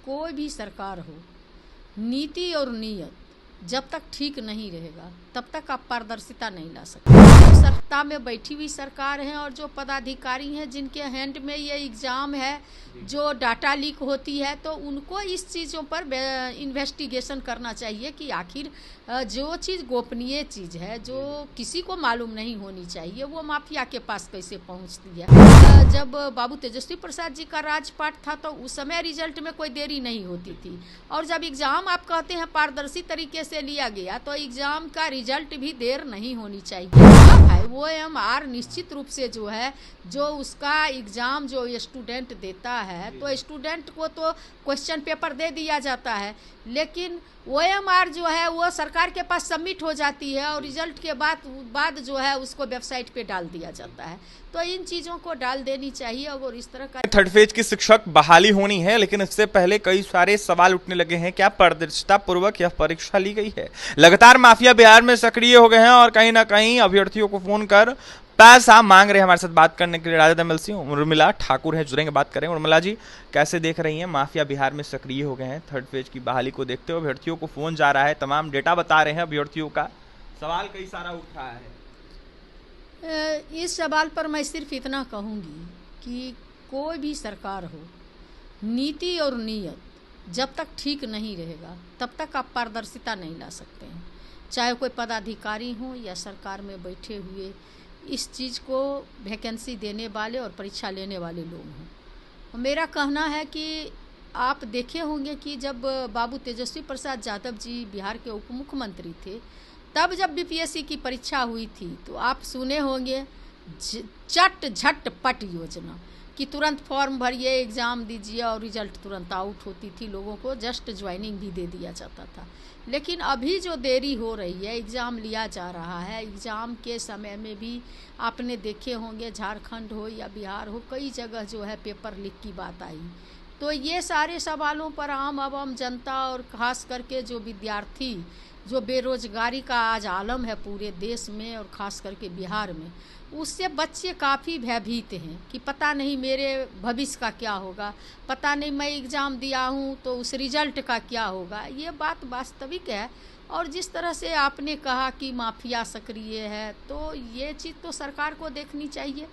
कोई भी सरकार हो, नीति और नीयत जब तक ठीक नहीं रहेगा तब तक आप पारदर्शिता नहीं ला सकते। जो सत्ता में बैठी हुई सरकार है और जो पदाधिकारी हैं जिनके हैंड में ये एग्ज़ाम है, जो डाटा लीक होती है, तो उनको इस चीज़ों पर इन्वेस्टिगेशन करना चाहिए कि आखिर जो चीज़ गोपनीय चीज़ है, जो किसी को मालूम नहीं होनी चाहिए, वो माफिया के पास कैसे पहुंचती है। जब बाबू तेजस्वी प्रसाद जी का राजपाट था तो उस समय रिजल्ट में कोई देरी नहीं होती थी, और जब एग्ज़ाम आप कहते हैं पारदर्शी तरीके से लिया गया तो एग्ज़ाम का रिजल्ट भी देर नहीं होनी चाहिए। भाई OMR निश्चित रूप से जो है, जो उसका एग्ज़ाम जो स्टूडेंट देता है तो स्टूडेंट को तो क्वेश्चन पेपर दे दिया जाता है, लेकिन OMR जो है वो सरकार के पास सबमिट हो जाती है और रिजल्ट के बाद जो है उसको वेबसाइट पे डाल दिया जाता है। तो इन चीज़ों को डाल देनी चाहिए। और इस तरह का थर्ड फेज की शिक्षक बहाली होनी है, लेकिन इससे पहले कई सारे सवाल उठने लगे हैं। क्या पारदर्शिता पूर्वक यह परीक्षा ली गई है? लगातार माफिया बिहार में सक्रिय हो गए हैं और कहीं ना कहीं अभ्यर्थियों को फोन कर पैसा मांग रहे हैं। हमारे साथ बात करने के लिए राजद MLC उर्मिला ठाकुर हैं, जुड़ेंगे, बात करेंगे। उर्मिला जी, कैसे देख रही हैं, माफिया बिहार में सक्रिय हो गए हैं, थर्ड फेज की बहाली को देखते हुए अभ्यर्थियों को फोन जा रहा है, तमाम डेटा बता रहे हैं अभ्यर्थियों का, सवाल कई सारा उठ रहा है। इस सवाल पर मैं सिर्फ इतना कहूँगी कि कोई भी सरकार हो, नीति और नीयत जब तक ठीक नहीं रहेगा तब तक आप पारदर्शिता नहीं ला सकते हैं। चाहे कोई पदाधिकारी हो या सरकार में बैठे हुए इस चीज़ को वैकेंसी देने वाले और परीक्षा लेने वाले लोग हों। मेरा कहना है कि आप देखे होंगे कि जब बाबू तेजस्वी प्रसाद यादव जी बिहार के उप मुख्यमंत्री थे, तब जब BPSC की परीक्षा हुई थी तो आप सुने होंगे चट झटपट योजना कि तुरंत फॉर्म भरिए, एग्ज़ाम दीजिए और रिजल्ट तुरंत आउट होती थी, लोगों को जस्ट ज्वाइनिंग भी दे दिया जाता था। लेकिन अभी जो देरी हो रही है, एग्ज़ाम लिया जा रहा है, एग्ज़ाम के समय में भी आपने देखे होंगे झारखंड हो या बिहार हो, कई जगह जो है पेपर लीक की बात आई। तो ये सारे सवालों पर आम जनता और ख़ास करके जो विद्यार्थी, जो बेरोजगारी का आज आलम है पूरे देश में और ख़ास करके बिहार में, उससे बच्चे काफ़ी भयभीत हैं कि पता नहीं मेरे भविष्य का क्या होगा, पता नहीं मैं एग्ज़ाम दिया हूँ तो उस रिज़ल्ट का क्या होगा। ये बात वास्तविक है। और जिस तरह से आपने कहा कि माफिया सक्रिय है, तो ये चीज़ तो सरकार को देखनी चाहिए।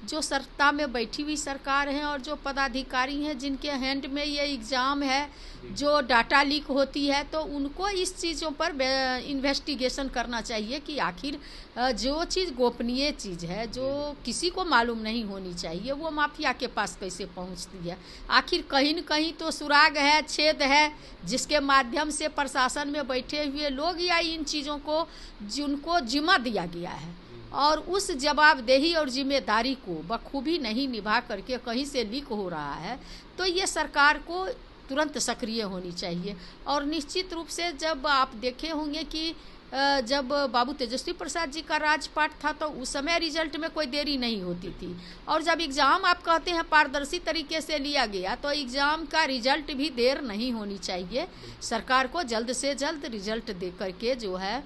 जो सत्ता में बैठी हुई सरकार है और जो पदाधिकारी हैं जिनके हैंड में ये एग्ज़ाम है, जो डाटा लीक होती है, तो उनको इस चीज़ों पर इन्वेस्टिगेशन करना चाहिए कि आखिर जो चीज़ गोपनीय चीज़ है, जो किसी को मालूम नहीं होनी चाहिए, वो माफिया के पास कैसे पहुंचती है। आखिर कहीं न कहीं तो सुराग है, छेद है, जिसके माध्यम से प्रशासन में बैठे हुए लोग या इन चीज़ों को जिनको जिम्मा दिया गया है और उस जवाबदेही और जिम्मेदारी को बखूबी नहीं निभा करके कहीं से लीक हो रहा है, तो ये सरकार को तुरंत सक्रिय होनी चाहिए। और निश्चित रूप से जब आप देखे होंगे कि जब बाबू तेजस्वी प्रसाद जी का राजपाट था तो उस समय रिजल्ट में कोई देरी नहीं होती थी, और जब एग्ज़ाम आप कहते हैं पारदर्शी तरीके से लिया गया तो एग्ज़ाम का रिजल्ट भी देर नहीं होनी चाहिए। सरकार को जल्द से जल्द रिजल्ट दे करके जो है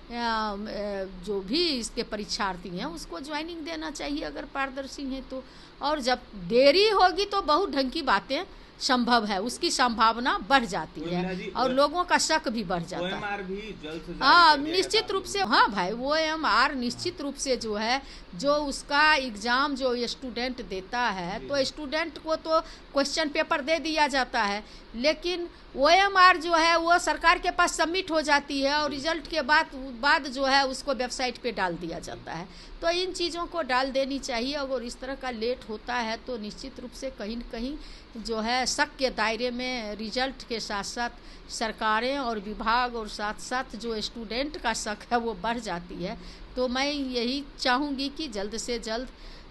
जो भी इसके परीक्षार्थी हैं उसको ज्वाइनिंग देना चाहिए अगर पारदर्शी हैं तो। और जब देरी होगी तो बहुत ढंग की बातें संभव है, उसकी संभावना बढ़ जाती है और लोगों का शक भी बढ़ जाता है। हाँ, निश्चित रूप से। हाँ भाई, OMR निश्चित रूप से जो है, जो उसका एग्ज़ाम जो स्टूडेंट देता है तो स्टूडेंट को तो क्वेश्चन पेपर दे दिया जाता है, लेकिन OMR जो है वो सरकार के पास सबमिट हो जाती है और रिजल्ट के बाद जो है उसको वेबसाइट पे डाल दिया जाता है। तो इन चीज़ों को डाल देनी चाहिए। अगर इस तरह का लेट होता है तो निश्चित रूप से कहीं न कहीं जो है शक के दायरे में रिजल्ट के साथ साथ सरकारें और विभाग और साथ साथ जो स्टूडेंट का शक है वो बढ़ जाती है। तो मैं यही चाहूँगी कि जल्द से जल्द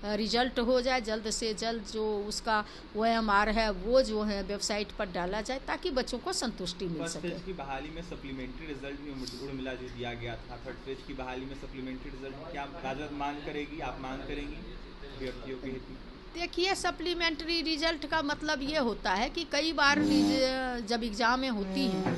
रिजल्ट हो जाए, जल्द से जल्द जो उसका OMR है वो जो है वेबसाइट पर डाला जाए ताकि बच्चों को संतुष्टि मिल सके। फर्स्ट फेज की बहाली में सप्लीमेंट्री रिजल्ट भी उर्मिला जी दिया गया था, थर्ड फेज की बहाली में सप्लीमेंट्री रिजल्ट क्या राजद मांग करेगी, आप मांग करेंगी अभ्यर्थियों के हित में? देखिए, सप्लीमेंट्री रिजल्ट का मतलब ये होता है कि कई बार जब एग्ज़ामें होती हैं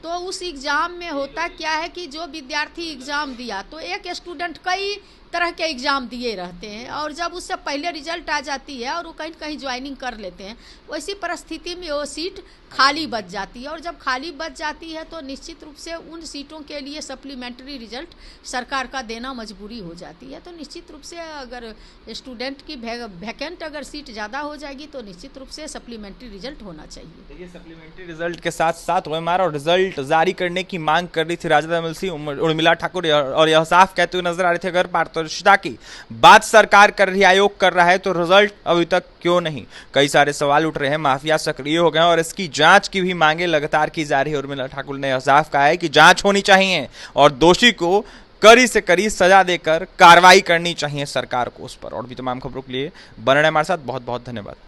तो उस एग्ज़ाम में होता क्या है कि जो विद्यार्थी एग्ज़ाम दिया तो एक स्टूडेंट कई तरह के एग्ज़ाम दिए रहते हैं और जब उससे पहले रिजल्ट आ जाती है और वो कहीं कहीं ज्वाइनिंग कर लेते हैं, वैसी परिस्थिति में वो सीट खाली बच जाती है। और जब खाली बच जाती है तो निश्चित रूप से उन सीटों के लिए सप्लीमेंट्री रिजल्ट सरकार का देना मजबूरी हो जाती है। तो निश्चित रूप से अगर स्टूडेंट की वैकेंट अगर सीट ज़्यादा हो जाएगी तो निश्चित रूप से सप्लीमेंट्री रिजल्ट होना चाहिए। देखिए, सप्लीमेंट्री रिजल्ट के साथ साथ ओएमआर और रिजल्ट जारी करने की मांग कर रही थी राजद एमएलसी उर्मिला ठाकुर, और यह साफ कहते हुए नजर आ रहे थे अगर पारदर्शिता की बात सरकार कर रही, आयोग कर रहा है तो रिजल्ट अभी तक क्यों नहीं। कई सारे सवाल उठ रहे हैं, माफिया सक्रिय हो गए और इसकी जांच की भी मांगे लगातार की जा रही है। उर्मिला ठाकुर ने साफ कहा है कि जांच होनी चाहिए और दोषी को कड़ी से कड़ी सजा देकर कार्रवाई करनी चाहिए सरकार को उस पर। और भी तमाम खबरों के लिए बने रहें हमारे साथ। बहुत बहुत धन्यवाद।